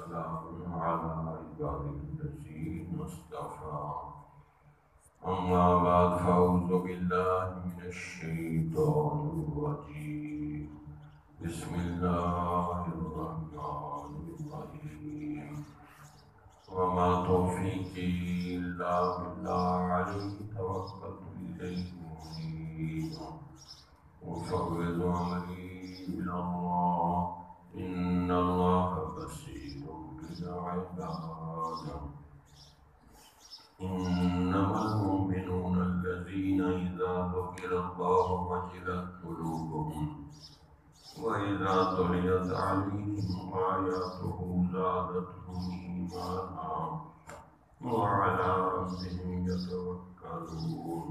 وسلام على عباده الذين اصطفى. أما بعد فأعوذ بالله من الشيطان الرجيم. بسم الله الرحمن الرحيم. وما توفيقي إلا بالله عليه توكلت إليه أنيب وأفوض أمري إلى الله إن الله بصير بالعباد. إنما المؤمنون الذين إذا ذكر الله وجلت قلوبهم وإذا تليت عليهم آياته زادتهم إيمانا وعلى ربهم يتوكلون.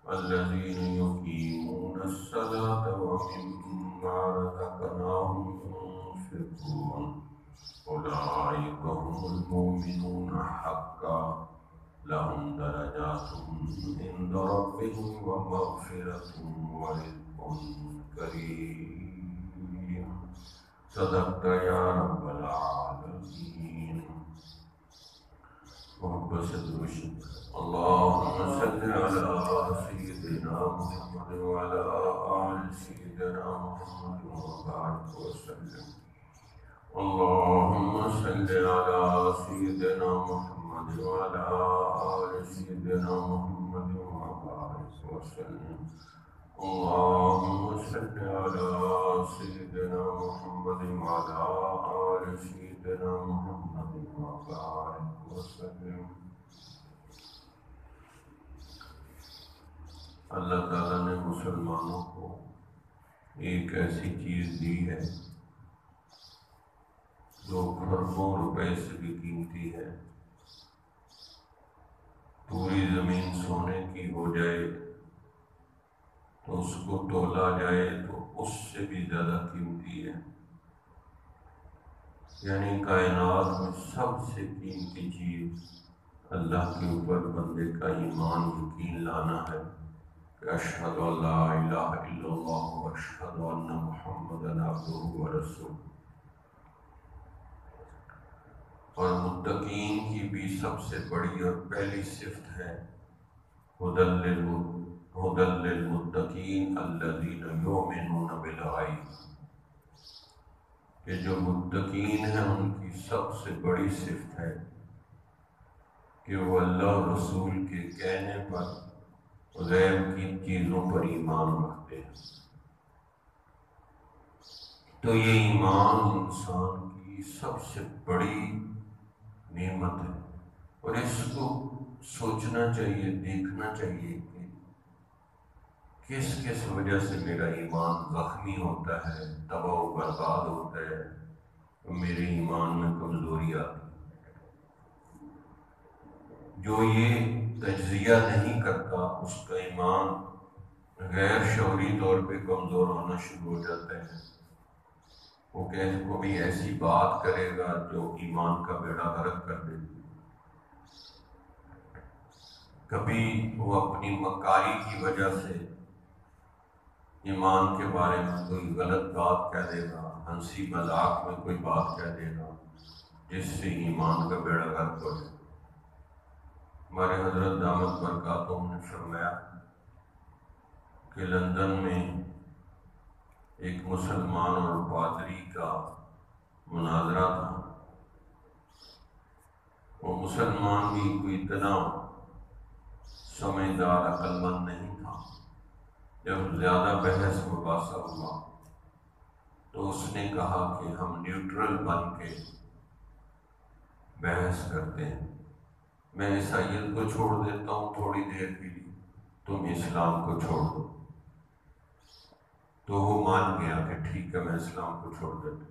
الذين يقيمون الصلاة ومما رزقناهم ينفقون أولئك هم المؤمنون حقا لهم درجات عند ربهم ومغفرة ورزق كريم. صدقت يا رب العالمين. محبت سے درود. اللهم صل على سيدنا محمد وعلى آل سيدنا محمد وبارك وسلم. اللهم صل على سيدنا محمد وعلى آل سيدنا محمد وبارك وسلم. اللهم صل على سيدنا محمد وعلى آل سيدنا محمد وبارك وسلم. اللہ تعالیٰ نے مسلمانوں کو ایک ایسی چیز دی ہے جو کروڑوں روپے سے بھی قیمتی ہے. پوری زمین سونے کی ہو جائے تو اس کو تولا جائے تو اس سے بھی زیادہ قیمتی ہے. یعنی کائنات میں سب سے قیمتی چیز اللہ کے اوپر بندے کا ایمان یقین لانا ہے کہ اشہد ان لا الہ الا اللہ واشہد ان محمدا عبدہ ورسولہ. اور متقین کی بھی سب سے بڑی اور پہلی صفت ہے ھدی للمتقین الذین یؤمنون بالغیب، کہ جو متقین ہیں ان کی سب سے بڑی صفت ہے کہ وہ اللہ رسول کے کہنے پر غیب کی چیزوں پر ایمان رکھتے ہیں. تو یہ ایمان انسان کی سب سے بڑی نعمت ہے اور اس کو سوچنا چاہیے، دیکھنا چاہیے کہ کس کس وجہ سے میرا ایمان زخمی ہوتا ہے، تباہ و برباد ہوتا ہے، میرے ایمان میں کمزوری آتی ہے. جو یہ تجزیہ نہیں کرتا اس کا ایمان غیر شعوری طور پہ کمزور ہونا شروع ہو جاتا ہے. وہ کبھی ایسی بات کرے گا جو ایمان کا بیڑا غرق کر دے گی، کبھی وہ اپنی مکاری کی وجہ سے ایمان کے بارے میں کوئی غلط بات کہہ دے گا، ہنسی مذاق میں کوئی بات کہہ دے گا جس سے ایمان کا بیڑا غرق ہو جائے. ہمارے حضرت دامت برکاتہم نے فرمایا کہ لندن میں ایک مسلمان اور پادری کا مناظرہ تھا. وہ مسلمان بھی کوئی اتنا سمجھدار عقل مند نہیں تھا. جب زیادہ بحث مباحثہ ہوا تو اس نے کہا کہ ہم نیوٹرل بن کے بحث کرتے ہیں، میں عیسائیت کو چھوڑ دیتا ہوں تھوڑی دیر کے لیے، تم اسلام کو چھوڑ دو. تو وہ مان گیا کہ ٹھیک ہے میں اسلام کو چھوڑ دیتا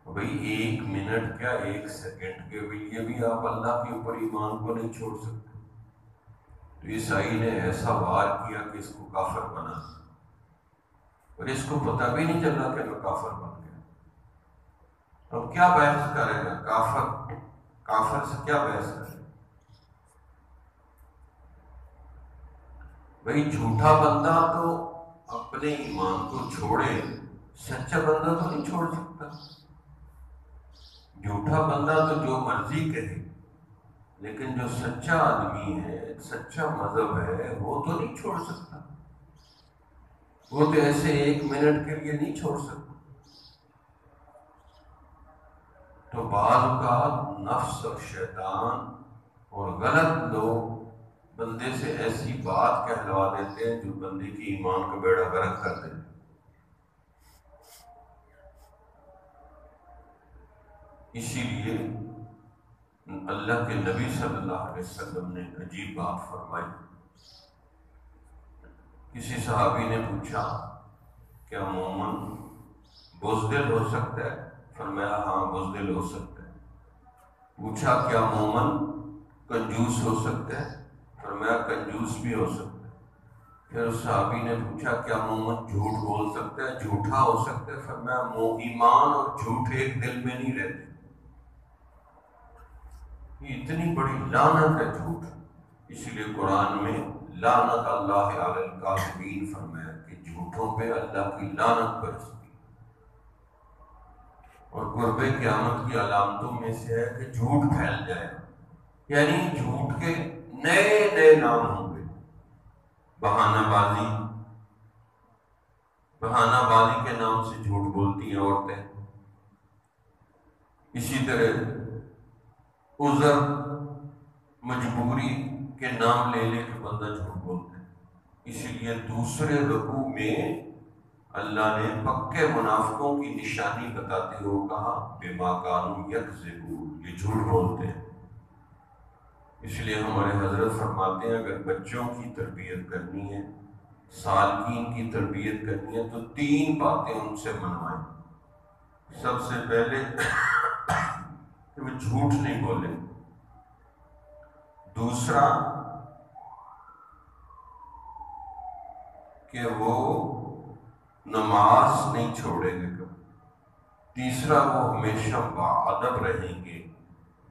ہوں. بھئی 1 منٹ کیا 1 سیکنڈ کے لیے بھی آپ اللہ کے اوپر ایمان کو نہیں چھوڑ سکتے. تو عیسائی نے ایسا وار کیا کہ اس کو کافر بنا دیا اور اس کو پتہ بھی نہیں چلا کہ میں کافر بن گیا. اب کیا بحث کرے گا؟ کافر سے کیا بحث کرے؟ بھئی جھوٹا بندہ تو اپنے ایمان کو چھوڑے، سچا بندہ تو نہیں چھوڑ سکتا. جھوٹا بندہ تو جو مرضی کہے، لیکن جو سچا آدمی ہے، سچا مذہب ہے، وہ تو نہیں چھوڑ سکتا، وہ تو ایسے 1 منٹ کے لیے نہیں چھوڑ سکتا۔ تو بعض اوقات نفس اور شیطان اور غلط لوگ بندے سے ایسی بات کہلوا دیتے ہیں جو بندے کی ایمان کا بیڑا غرق کر دیتے ہیں۔ اسی لیے اللہ کے نبی صلی اللہ علیہ وسلم نے عجیب بات فرمائی۔ کسی صحابی نے پوچھا کیا مومن بزدل ہو سکتا ہے؟ فرمایا ہاں بزدل ہو سکتا ہے۔ پوچھا کیا مومن کنجوس ہو سکتا ہے؟ فرمایا کنجوس بھی ہو سکتا ہے۔ پھر اس صحابی نے پوچھا کیا مومن جھوٹ بول سکتا ہے، جھوٹا ہو سکتا ہے؟ فرمایا ایمان اور جھوٹ ایک دل میں نہیں رہتے۔ یہ اتنی بڑی لعنت ہے جھوٹ، اسی لیے قرآن میں لعنت اللہ علی الکاذبین فرمایا کہ جھوٹوں پہ اللہ کی لعنت برستی۔ اور قرب قیامت کی علامتوں میں سے ہے کہ جھوٹ پھیل جائے، یعنی جھوٹ کے نئے نئے نام ہوں گے۔ بہانہ بازی، بہانہ بازی کے نام سے جھوٹ بولتی ہیں عورتیں۔ اسی طرح عذر، مجبوری کے نام لے لے کے بندہ جھوٹ بولتا ہے۔ اسی لیے دوسرے رکوع میں اللہ نے پکے منافقوں کی نشانی بتاتے ہوئے کہا بما کانوا یکذبون، یہ جھوٹ بولتے ہیں۔ اس لیے ہمارے حضرت فرماتے ہیں اگر بچوں کی تربیت کرنی ہے، سالکین کی تربیت کرنی ہے، تو 3 باتیں ان سے منوائیں۔ سب سے پہلے کہ وہ جھوٹ نہیں بولے، دوسرا کہ وہ نماز نہیں چھوڑیں گے کبھی، تیسرا وہ ہمیشہ باادب رہیں گے،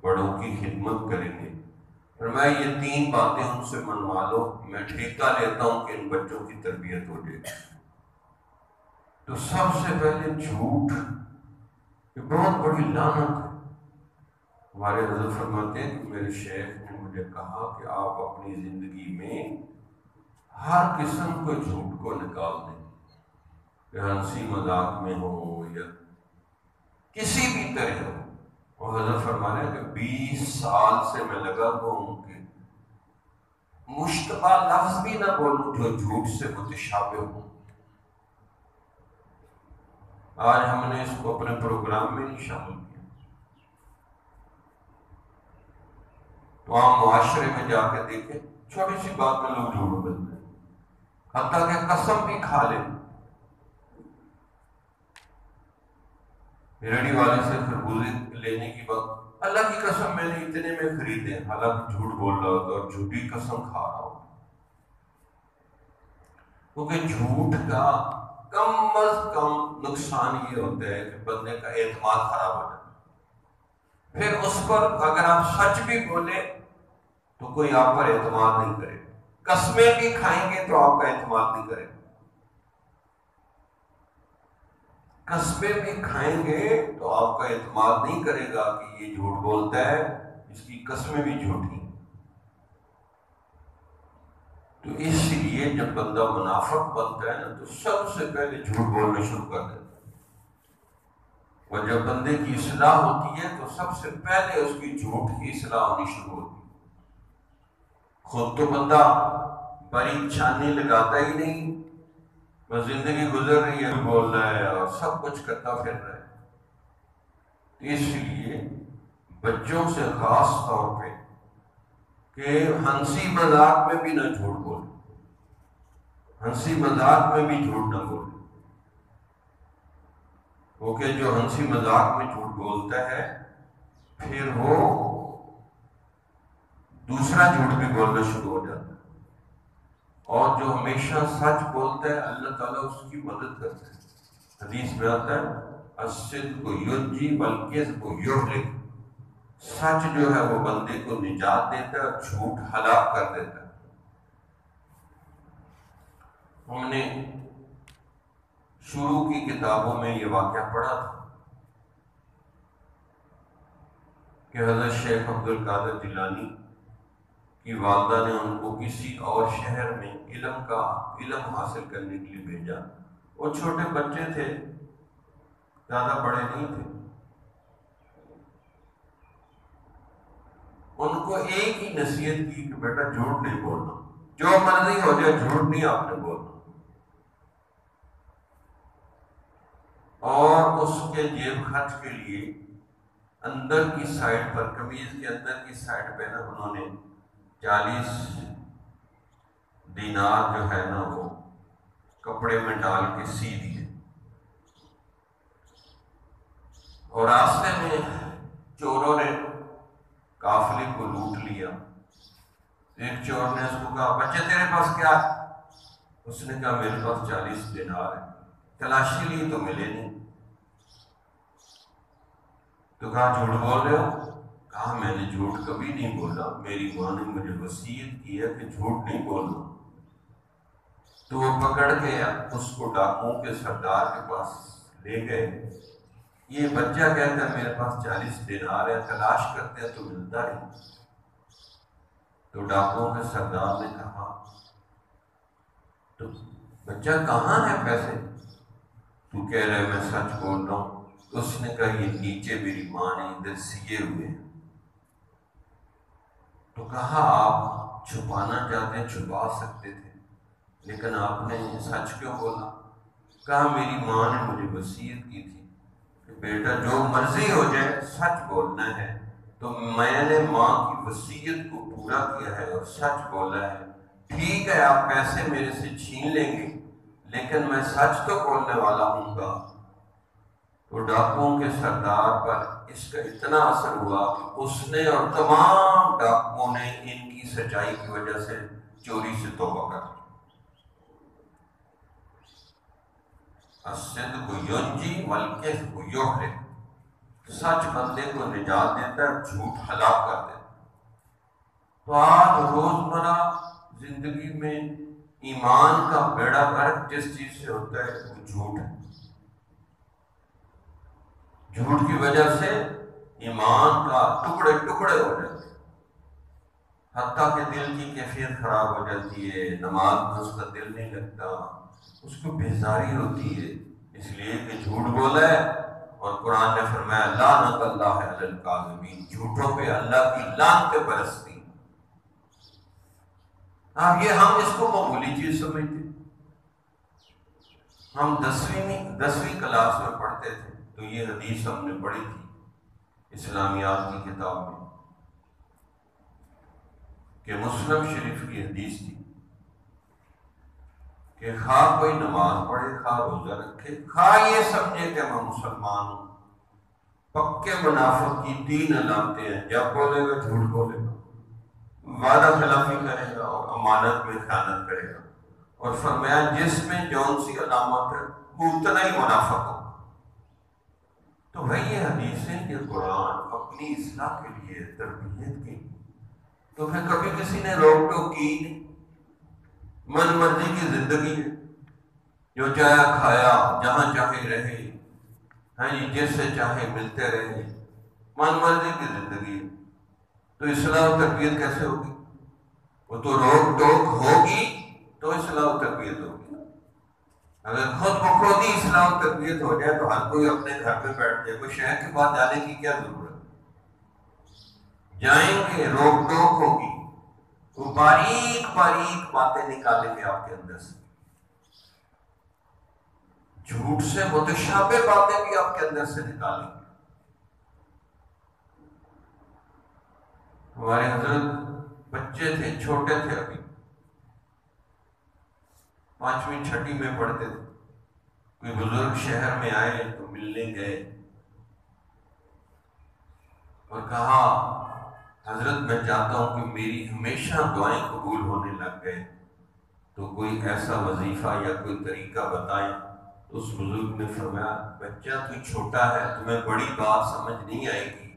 بڑوں کی خدمت کریں گے۔ فرمایا یہ 3 باتیں ان سے منوا لو، میں ٹھیکہ لیتا ہوں کہ ان بچوں کی تربیت ہو جائے گی۔ تو سب سے پہلے جھوٹ یہ بہت بڑی لعنت ہے۔ ہمارے حضرت فرماتے ہیں کہ میرے شیخ نے مجھے کہا کہ آپ اپنی زندگی میں ہر قسم کے جھوٹ کو نکال دیں، کہ ہنسی مذاق میں ہو یا کسی بھی طرح ہو۔ اور حضرت فرمانے کہ 20 سال سے میں لگا ہوا ہوں کہ مشتبہ لفظ بھی نہ بولوں جو جھوٹ سے متشابہ ہوں۔ آج ہم نے اس کو اپنے پروگرام میں نہیں شامل کیا، تو عام معاشرے میں جا کے دیکھیں چھوٹی سی بات میں لوگ جھوٹ بولتے ہیں، حتیٰ کہ قسم بھی کھا لیں۔ ریڑھی والے سے خربوزے لینے کی وقت اللہ کی قسم میں نے اتنے میں خریدے، حالانکہ جھوٹ بول رہا ہوتا اور جھوٹی قسم کھا رہا ہوتا۔ کیونکہ جھوٹ کا کم از کم نقصان یہ ہوتا ہے کہ بندے کا اعتماد خراب ہو جاتا ہے۔ پھر اس پر اگر آپ سچ بھی بولیں تو کوئی آپ پر اعتماد نہیں کرے، قسمیں بھی کھائیں گے تو آپ کا اعتماد نہیں کرے، قسمیں بھی کھائیں گے تو آپ کا اعتماد نہیں کرے گا کہ یہ جھوٹ بولتا ہے، اس کی قسمیں بھی جھوٹی۔ تو اس لیے جب بندہ منافق بنتا ہے نا تو سب سے پہلے جھوٹ بولنا شروع کر دیتا ہے، اور جب بندے کی اصلاح ہوتی ہے تو سب سے پہلے اس کی جھوٹ کی اصلاح ہونی شروع ہوتی ہے۔ خود تو بندہ بڑی چھانی لگاتا ہی نہیں، بس زندگی گزر رہی ہے، بول رہا ہے اور سب کچھ کرتا پھر رہا ہے۔ اس لیے بچوں سے خاص طور پہ کہ ہنسی مذاق میں بھی نہ جھوٹ بولے، ہنسی مذاق میں بھی جھوٹ نہ بولے، کیونکہ جو ہنسی مذاق میں جھوٹ بولتا ہے پھر وہ دوسرا جھوٹ بھی بولنا شروع ہو جاتا ہے، اور جو ہمیشہ سچ بولتا ہے اللہ تعالیٰ اس کی مدد کرتا ہے۔ حدیث میں آتا ہے الصدق ینجی والکذب یہلک، سچ جو ہے وہ بندے کو نجات دیتا ہے اور جھوٹ ہلاک کر دیتا ہے۔ ہم نے شروع کی کتابوں میں یہ واقعہ پڑھا تھا کہ حضرت شیخ عبد القادر جیلانی کی والدہ نے ان کو کسی اور شہر میں علم حاصل کرنے کے لیے بھیجا. وہ چھوٹے بچے تھے، زیادہ بڑے نہیں تھے. ان کو ایک ہی نصیحت کی کہ بیٹا جھوٹ نہیں بولنا، جو مرضی ہو جائے جھوٹ نہیں آپ نے بولنا. اور اس کے جیب خرچ کے لیے اندر کی سائڈ پر، قمیض کے اندر کی سائڈ پہ نا انہوں نے 40 دینار جو ہے نا وہ کپڑے میں ڈال کے سی دیے. اور راستے میں چوروں نے قافلے کو لوٹ لیا. ایک چور نے اس کو کہا بچے تیرے پاس کیا ہے؟ اس نے کہا میرے پاس 40 دینار ہے. تلاشی لی تو ملے نہیں. تو کہا جھوٹ بول رہے ہو؟ کہا میں نے جھوٹ کبھی نہیں بولا، میری ماں نے مجھے وصیت کی ہے کہ جھوٹ نہیں بولنا. تو وہ پکڑ کے اس کو ڈاکوؤں کے سردار کے پاس لے گئے. یہ بچہ کہتا ہے میرے پاس 40 دینار ہے، تلاش کرتے ہیں تو ملتا نہیں. تو ڈاکوؤں کے سردار نے کہا تو بچہ کہاں ہے پیسے؟ تو کہہ رہے میں سچ بول رہا ہوں. اس نے کہا یہ نیچے میری ماں نے ادھر سیے ہوئے ہیں. تو کہا آپ چھپانا چاہتے ہیں چھپا سکتے تھے، لیکن آپ نے سچ کیوں بولا؟ کہا میری ماں نے مجھے وصیت کی تھی کہ بیٹا جو مرضی ہو جائے سچ بولنا ہے. تو میں نے ماں کی وصیت کو پورا کیا ہے اور سچ بولا ہے. ٹھیک ہے آپ پیسے میرے سے چھین لیں گے لیکن میں سچ تو بولنے والا ہوں گا. تو ڈاکوؤں کے سردار پر اس کا اتنا اثر ہوا کہ اس نے اور تمام ڈاکوؤں نے ان کی سچائی کی وجہ سے چوری سے توبہ کر دی. الصدق ینجی والکذب یہلک. سچ بندے کو نجات دیتا ہے، جھوٹ ہلاک کر دیتا ہے. تو آج روزمرہ زندگی میں ایمان کا بیڑا غرق جس چیز سے ہوتا ہے وہ جھوٹ ہے. جھوٹ کی وجہ سے ایمان کا ٹکڑے ٹکڑے ہو جاتے ہیں، حتیٰ کہ دل کی کیفیت خراب ہو جاتی ہے. نماز میں اس کا دل نہیں لگتا، اس کو بیزاری ہوتی ہے اس لیے کہ جھوٹ بولا ہے. اور قرآن نے فرمایا لعنت اللہ علی الکاذبین، جھوٹوں پہ اللہ کی لعنتیں برستی. اب یہ ہم اس کو معمولی چیز سمجھتے. ہم 10ویں کلاس میں پڑھتے تھے تو یہ حدیث ہم نے پڑھی تھی اسلامیات کی کتاب میں کہ مسلم شریف کی حدیث تھی کہ خواہ کوئی نماز پڑھے، خواہ روزہ رکھے، خواہ یہ سمجھے کہ میں مسلمان ہوں. پکے منافق کی 3 علامتیں ہیں. جب بولے گا جھوٹ بولے گا، وعدہ خلافی کرے گا اور امانت میں خیانت کرے گا. اور فرمایا جس میں جون سی علامت ہے وہ اتنا ہی منافق ہو. تو وہی حدیثیں کہ قرآن اپنی اصلاح کے لیے تربیت کی، تو پھر کبھی کسی نے روک ٹوک کی نہیں. من مرضی کی زندگی ہے، جو چاہے کھایا، جہاں چاہے رہے، ہاں جی جس سے چاہے ملتے رہے، من مرضی کی زندگی ہے. تو اصلاح و تربیت کیسے ہوگی؟ وہ تو روک ٹوک ہوگی تو اصلاح و تربیت ہوگی. اگر خود بخود ہی اصلاح و تربیت ہو جائے تو ہر کوئی اپنے گھر پہ بیٹھ جائے، کوئی شہر کے بعد جانے کی کیا ضرورت؟ جائیں گے، روک ٹوک ہوگی، وہ باریک باریک باتیں نکالیں گے آپ کے اندر سے. جھوٹ سے متشابہ باتیں بھی آپ کے اندر سے نکالیں گے. ہمارے حضرت بچے تھے، چھوٹے تھے، ابھی 5ویں 6ٹھی میں پڑھتے تھے. کوئی بزرگ شہر میں آئے تو ملنے گئے اور کہا حضرت میں چاہتا ہوں کہ میری ہمیشہ دعائیں قبول ہونے لگ گئے، تو کوئی ایسا وظیفہ یا کوئی طریقہ بتائیں. تو اس بزرگ نے فرمایا بچہ تو چھوٹا ہے، تمہیں بڑی بات سمجھ نہیں آئے گی،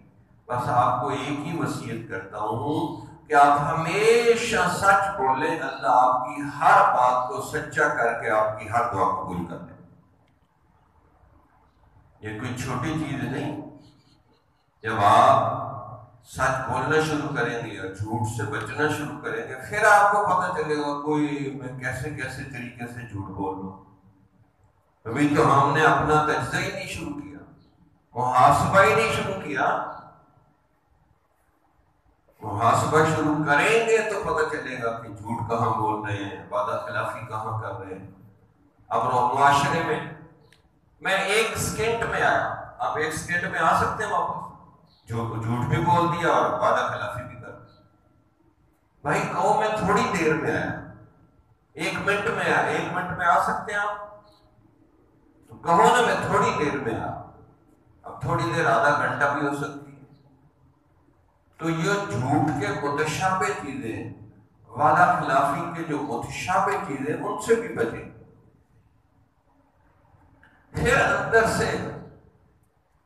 بس آپ کو ایک ہی وصیت کرتا ہوں کہ آپ ہمیشہ سچ بولیں، اللہ آپ کی ہر بات کو سچا کر کے آپ کی ہر دعا قبول کر لیں. یہ کوئی چھوٹی چیز نہیں. جب آپ سچ بولنا شروع کریں گے اور جھوٹ سے بچنا شروع کریں گے، پھر آپ کو پتہ چلے گا کوئی میں کیسے کیسے طریقے سے جھوٹ بول رہا ہوں۔ ابھی تو ہم نے اپنا تجزیہ ہی نہیں شروع کیا، محاسبہ ہی نہیں شروع کیا۔ محاسبہ شروع کریں گے تو پتہ چلے گا کہ جھوٹ کہاں بول رہے ہیں، وعدہ خلافی کہاں کر رہے ہیں۔ اب معاشرے میں ایک سیکنڈ میں آیا، آپ ایک سیکنڈ میں آ سکتے ہیں واپس، جھوٹ بھی بول دیا اور وعدہ خلافی بھی کر دی۔ بھائی کہو میں تھوڑی دیر میں آیا، 1 منٹ میں آیا، 1 منٹ میں آ سکتے ہیں آپ؟ تو کہو نا میں تھوڑی دیر میں آیا، اب تھوڑی دیر آدھا گھنٹہ بھی ہو سکتی ہے۔ تو یہ جھوٹ کے متشابہ چیزیں، وعدہ خلافی کے جو متشابہ چیزیں، ان سے بھی بچیں۔ پھر اندر سے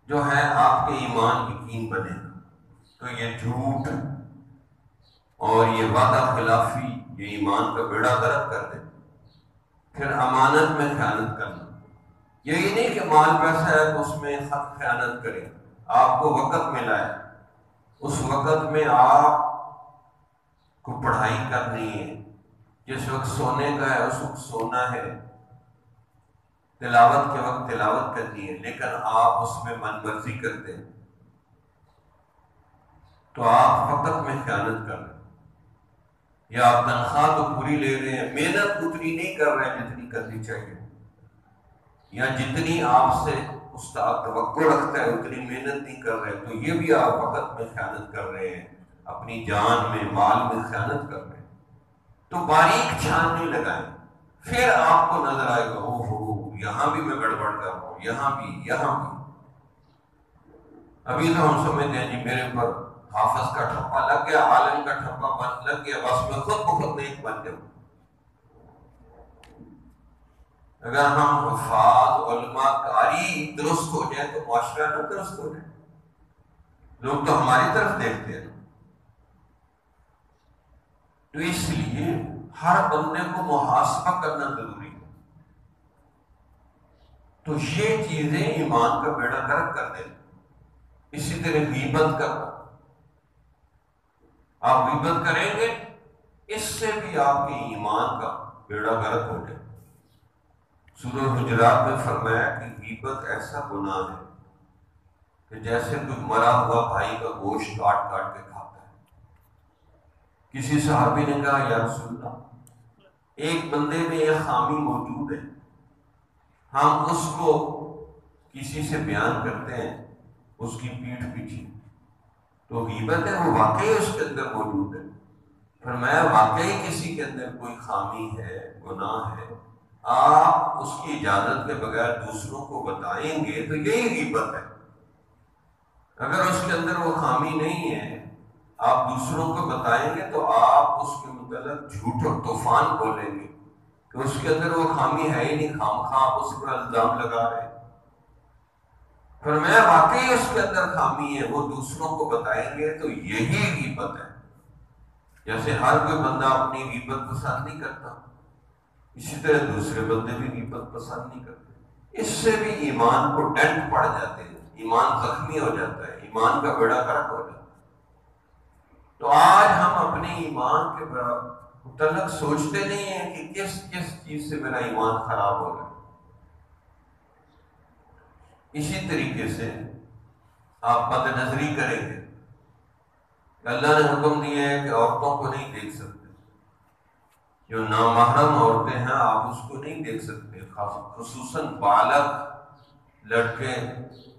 جو ہے آپ کے ایمان یقین بنے گا، تو یہ جھوٹ اور یہ وعدہ خلافی یہ ایمان کا بیڑا غرق کر دے۔ پھر امانت میں خیانت کرنا، یہی نہیں کہ مال پیسہ ہے تو اس میں خیانت کریں۔ آپ کو وقت ملا ہے، اس وقت میں آپ کو پڑھائی کرنی ہے، جس وقت سونے کا ہے اس وقت سونا ہے، تلاوت کے وقت تلاوت کرنی ہے، لیکن آپ اس میں من مرضی کرتے ہیں تو آپ وقت میں خیانت کر رہے ہیں۔ یا آپ تنخواہ تو پوری لے رہے ہیں، محنت اتنی نہیں کر رہے ہیں جتنی کرنی چاہیے، یا جتنی آپ سے استاد توقع رکھتا ہے اتنی محنت نہیں کر رہے، تو یہ بھی آپ وقت میں خیانت کر رہے ہیں، اپنی جان میں مال میں خیانت کر رہے ہیں۔ تو باریک چھاننی لگائیں، پھر آپ کو نظر آئے گا او ہو یہاں بھی میں گڑبڑ کر رہا ہوں، یہاں بھی۔ ابھی تو ہم سمجھتے ہیں جی میرے پر حافظ کا ٹھپا لگ گیا، عالم کا ٹھپا لگ گیا، بس میں خود بخود نیک بن جاؤں۔ اگر ہم حفاظ علماء قاری درست ہو جائے تو معاشرہ نہ درست ہو جائے، لوگ تو ہماری طرف دیکھتے ہیں۔ تو اس لیے ہر بندے کو محاسبہ کرنا ضروری ہے۔ تو یہ چیزیں ایمان کا بیڑا غرق کر دیں۔ اسی طرح غیبت کرنا، آپ غیبت کریں گے اس سے بھی آپ کے ایمان کا بیڑا غرق ہو جائے۔ سورہ حجرات میں فرمایا کہ غیبت ایسا گناہ ہے کہ جیسے کوئی مرا ہوا بھائی کا گوشت کاٹ کاٹ کے کھاتا ہے۔ کسی صحابی نے کہا یا رسول اللہ، ایک بندے میں یہ خامی موجود ہے، ہم اس کو کسی سے بیان کرتے ہیں اس کی پیٹھ پیچھے، تو غیبت ہے وہ واقعی اس کے اندر موجود ہے۔ فرمایا واقعی کسی کے اندر کوئی خامی ہے، گناہ ہے، آپ اس کی اجازت کے بغیر دوسروں کو بتائیں گے تو یہی غیبت ہے۔ اگر اس کے اندر وہ خامی نہیں ہے، آپ دوسروں کو بتائیں گے تو آپ اس کے متعلق جھوٹ اور طوفان بولیں گے کہ اس کے اندر وہ خامی ہے ہی نہیں، خامخواہ آپ اس پر الزام لگا رہے ہیں۔ فرمایا واقعی اس کے اندر خامی ہے، وہ دوسروں کو بتائیں گے تو یہی غیبت ہے۔ جیسے ہر کوئی بندہ اپنی غیبت پسند نہیں کرتا، اسی طرح دوسرے بندے بھی غیبت پسند نہیں کرتے۔ اس سے بھی ایمان کو ڈنٹ پڑ جاتے ہیں، ایمان زخمی ہو جاتا ہے، ایمان کا بیڑا غرق ہو جاتا ہے۔ تو آج ہم اپنے ایمان کے متعلق سوچتے نہیں ہیں کہ کس کس چیز سے میرا ایمان خراب ہو رہا ہے۔ اسی طریقے سے آپ بد نظری کریں گے، اللہ نے حکم دیا ہے کہ عورتوں کو نہیں دیکھ سکتے، جو نامحرم عورتیں ہیں آپ اس کو نہیں دیکھ سکتے، خصوصاً بالغ لڑکے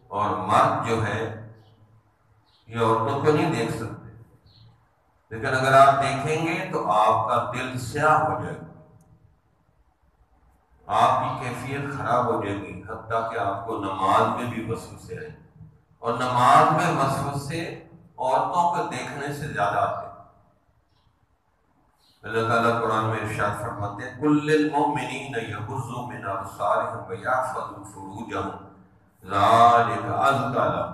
اور مرد جو ہے یہ عورتوں کو نہیں دیکھ سکتے، لیکن اگر آپ دیکھیں گے تو آپ کا دل سیاہ ہو جائے گا، آپ کی کیفیت خراب ہو جائے گی، حتیٰ کہ آپ کو نماز میں بھی وسوسے آئیں، اور نماز میں وسوسے عورتوں کو دیکھنے سے زیادہ آتے ہیں۔ اللہ تعالیٰ قرآن میں ارشاد فرماتے ہیں قُل لِّلْمُؤْمِنِينَ يَغُضُّوا مِنْ أَبْصَارِهِمْ وَيَحْفَظُوا فُرُوجَهُمْ ذَلِكَ أَزْكَىٰ لَهُمْ،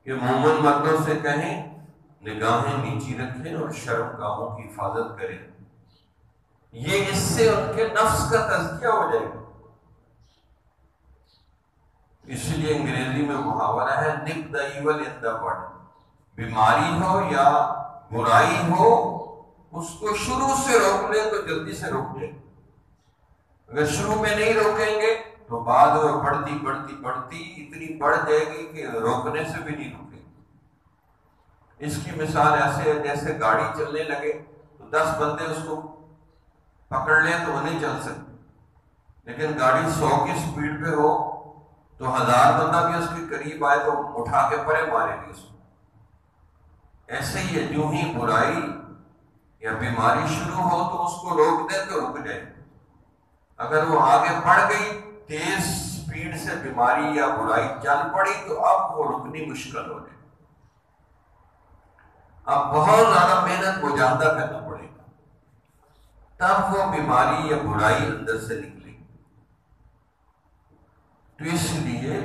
کہ مومن مردوں سے کہیں نگاہیں نیچی رکھیں اور شرم گاہوں کی حفاظت کریں، یہ اس سے ان کے نفس کا تزکیہ ہو جائے گا۔ اس لیے انگریزی میں محاورہ ہے نپ دا ایول ان دا بڈ، بیماری ہو یا برائی ہو، اس کو شروع سے روک لیں تو جلدی سے روک لیں۔ اگر شروع میں نہیں روکیں گے تو بعد میں بڑھتی بڑھتی بڑھتی اتنی بڑھ جائے گی کہ روکنے سے بھی نہیں روکے گی۔ اس کی مثال ایسے ہے جیسے گاڑی چلنے لگے تو 10 بندے اس کو پکڑ لیں تو وہ نہیں چل سکتے، لیکن گاڑی 100 کی سپیڈ پہ ہو تو 1000 بندہ بھی اس کے قریب آئے تو اٹھا کے پرے مارے گی اس کو۔ ایسے ہی ہے، جو ہی برائی یا بیماری شروع ہو تو اس کو روک دیں تو رک جائے۔ اگر وہ آگے بڑھ گئی، تیز سپیڈ سے بیماری یا برائی چل پڑی تو اب وہ رکنی مشکل ہو جائے، اب بہت زیادہ محنت مجاہدہ کرنا پڑے گا، تب وہ بیماری یا برائی اندر سے نکلے گی۔ تو اس لیے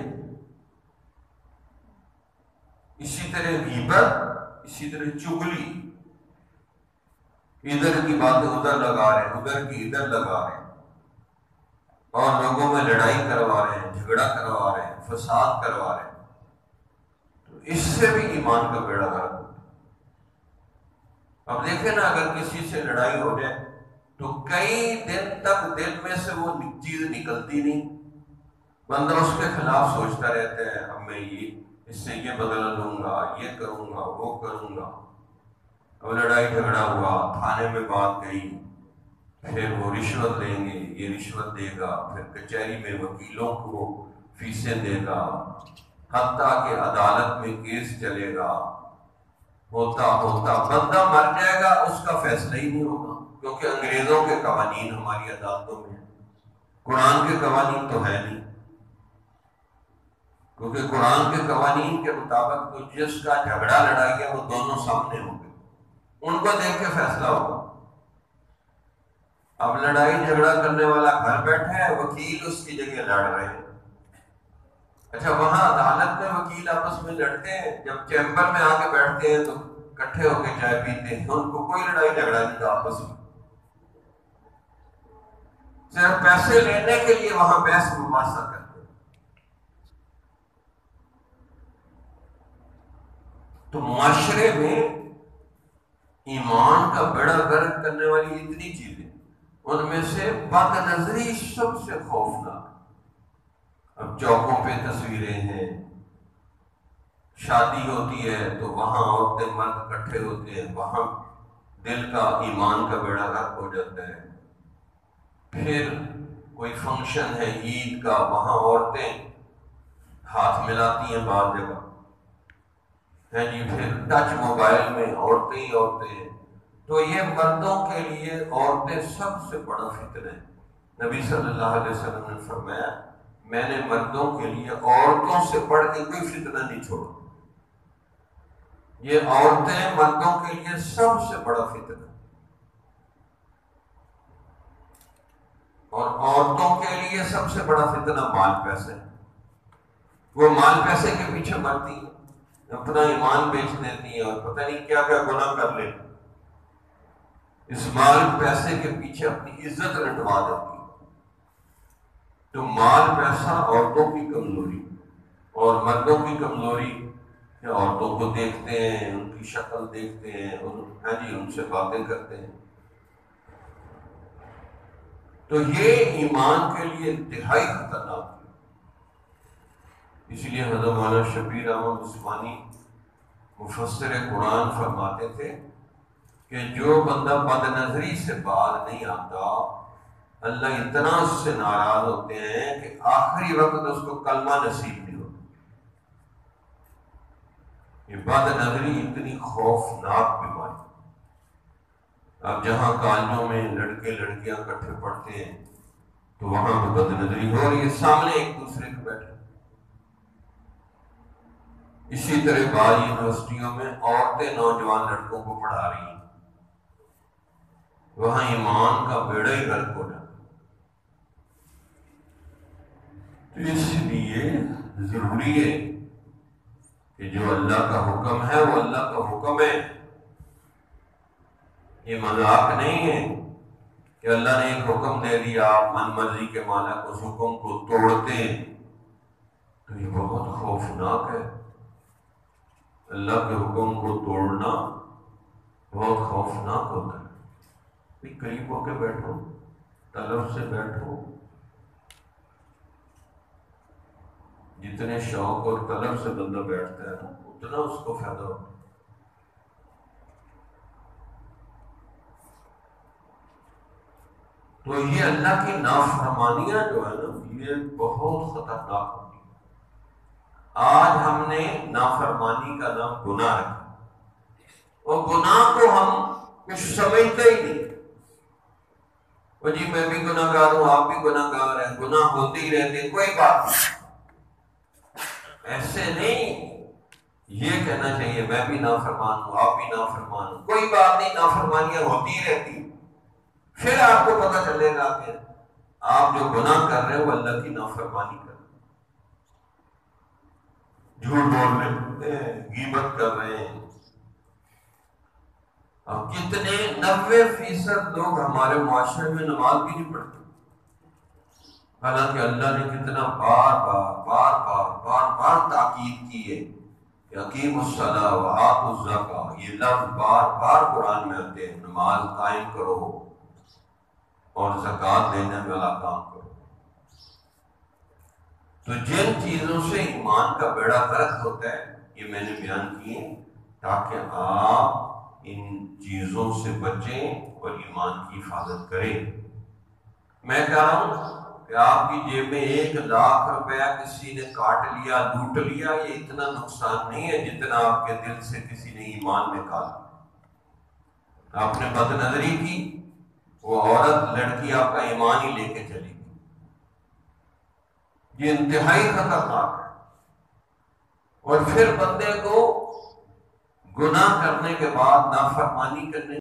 اسی طرح غیبت، اسی طرح چغلی، ادھر کی باتیں ادھر لگا رہے ہیں، ادھر کی ادھر لگا رہے ہیں، اور لوگوں میں لڑائی کروا رہے ہیں، جھگڑا کروا رہے ہیں، فساد کروا رہے ہیں، تو اس سے بھی ایمان کا بیڑا غرق ہوتا ہے۔ اب دیکھیں نا، اگر کسی سے لڑائی ہو جائے تو کئی دن تک دل میں سے وہ چیز نکلتی نہیں، بندہ اس کے خلاف سوچتا رہتا ہے، اب میں اس سے یہ بدلہ لوں گا، یہ کروں گا، وہ کروں گا۔ اب لڑائی جھگڑا ہوا، تھانے میں بات گئی، پھر وہ رشوت لیں گے، یہ رشوت دے گا، پھر کچہری میں وکیلوں کو فیسیں دے گا، حتیٰ کہ عدالت میں کیس چلے گا، ہوتا ہوتا بندہ مر جائے گا، اس کا فیصلہ ہی نہیں ہوگا، کیونکہ انگریزوں کے قوانین ہماری عدالتوں میں ہیں، قرآن کے قوانین تو ہے نہیں، کیونکہ قرآن کے قوانین کے مطابق تو جس کا جھگڑا لڑائی ہے وہ دونوں سامنے ہوں گے، ان کو دیکھ کے فیصلہ ہوگا۔ اب لڑائی جھگڑا کرنے والا گھر بیٹھا ہے، وکیل اس کی جگہ لڑ رہے ہیں۔ اچھا، وہاں عدالت میں وکیل آپس میں لڑتے ہیں، جب چیمبر میں آ کے بیٹھتے ہیں تو اکٹھے ہو کے چائے پیتے ہیں، ان کو کوئی لڑائی جھگڑا نہیں تھا آپس میں، صرف پیسے لینے کے لیے وہاں بحث مباحثہ کرتے ہیں۔ تو معاشرے میں ایمان کا بیڑا غرق کرنے والی اتنی چیزیں، ان میں سے بد نظری سب سے خوفناک۔ اب چوکوں پہ تصویریں ہیں، شادی ہوتی ہے تو وہاں عورتیں مرد اکٹھے ہوتے ہیں، وہاں دل کا ایمان کا بیڑا غرق ہو جاتا ہے۔ پھر کوئی فنکشن ہے عید کا، وہاں عورتیں ہاتھ ملاتی ہیں بعض جگہ ہے جی، پھر ٹچ موبائل میں عورتیں ہی عورتیں ہیں۔ تو یہ مردوں کے لیے عورتیں سب سے بڑا فتنہ ہے۔ نبی صلی اللہ علیہ وسلم نے فرمایا، میں نے مردوں کے لیے عورتوں سے بڑھ کے کوئی فتنہ نہیں چھوڑا، یہ عورتیں مردوں کے لیے سب سے بڑا فتنہ، اور عورتوں کے لیے سب سے بڑا فتنہ مال پیسے، وہ مال پیسے کے پیچھے مرتی ہیں، اپنا ایمان بیچ دیتی ہیں، اور پتہ نہیں کیا کیا گناہ کر لیں، اس مال پیسے کے پیچھے اپنی عزت لٹوا دیتی ہیں۔ تو مال پیسہ عورتوں کی کمزوری، اور مردوں کی کمزوری کہ عورتوں کو دیکھتے ہیں، ان کی شکل دیکھتے ہیں، ان سے باتیں کرتے ہیں۔ تو یہ ایمان کے لیے انتہائی خطرناک ہے۔ اس لیے حضرت مولانا شبیر احمد عثمانی مفسر قرآن فرماتے تھے کہ جو بندہ بد نظری سے باز نہیں آتا، اللہ اتنا اس سے ناراض ہوتے ہیں کہ آخری وقت اس کو کلمہ نصیب نہیں ہوتا۔ یہ بد نظری اتنی خوفناک بیماری، اب جہاں کالجوں میں لڑکے لڑکیاں اکٹھے پڑھتے ہیں تو وہاں پہ بد نظری ہو رہی ہے، سامنے ایک دوسرے کے بیٹھے۔ اسی طرح بعض یونیورسٹیوں میں عورتیں نوجوان لڑکوں کو پڑھا رہی ہیں، وہاں ایمان کا بیڑا ہی غرق ہو جاتا۔ تو اس لیے ضروری ہے کہ جو اللہ کا حکم ہے وہ اللہ کا حکم ہے، یہ مذاق نہیں ہے کہ اللہ نے ایک حکم دے دیا، آپ من مرضی کے مالک اس حکم کو توڑتے ہیں، تو یہ بہت خوفناک ہے۔ اللہ کے حکم کو توڑنا بہت خوفناک ہوتا ہے. قریب ہو کے بیٹھو، طلب سے بیٹھو، جتنے شوق اور طلب سے بندہ بیٹھتا ہے نا اتنا اس کو فائدہ ہوتا ہے. تو یہ اللہ کی نافرمانیاں جو ہے نا یہ بہت خطرناک ہوتی ہیں. آج ہم نے نافرمانی کا نام گناہ رکھا، اور گناہ کو ہم کچھ سمجھتے ہی نہیں. وہ جی میں بھی گناہ گار ہوں، آپ بھی گناہ گار ہیں، گناہ ہوتے ہی رہتے ہیں، کوئی بات نہیں. ایسے نہیں، یہ کہنا چاہیے میں بھی نافرمان ہوں، آپ بھی نافرمان ہوں، کوئی بات نہیں، نافرمانیاں ہوتی ہی رہتی. پھر آپ کو پتہ چلے گا کہ آپ جو گناہ کر رہے ہو اللہ کی نافرمانی کر رہے ہیں، جھوٹ بول رہے ہیں، غیبت کر رہے ہیں. اب کتنے 90% لوگ ہمارے معاشرے میں نماز بھی نہیں پڑھتے، حالانکہ اللہ نے کتنا بار تاکید کی ہے کہ اقیموا الصلاۃ وآتوا الزکاۃ. یہ لفظ بار بار قرآن میں آتے ہیں، نماز قائم کرو اور زکوٰۃ دینے والا کام کرو. تو جن چیزوں سے ایمان کا بیڑا غرق ہوتا ہے یہ میں نے بیان کیے تاکہ آپ ان چیزوں سے بچیں اور ایمان کی حفاظت کریں. میں کہہ رہا ہوں کہ آپ کی جیب میں 1,00,000 روپیہ کسی نے کاٹ لیا، لوٹ لیا، یہ اتنا نقصان نہیں ہے جتنا آپ کے دل سے کسی نے ایمان نکالا. آپ نے بد نظری کی، وہ عورت لڑکی آپ کا ایمان ہی لے کے چلی گئی. یہ انتہائی خطرناک ہے. اور پھر بندے کو گناہ کرنے کے بعد نافرمانی کرنے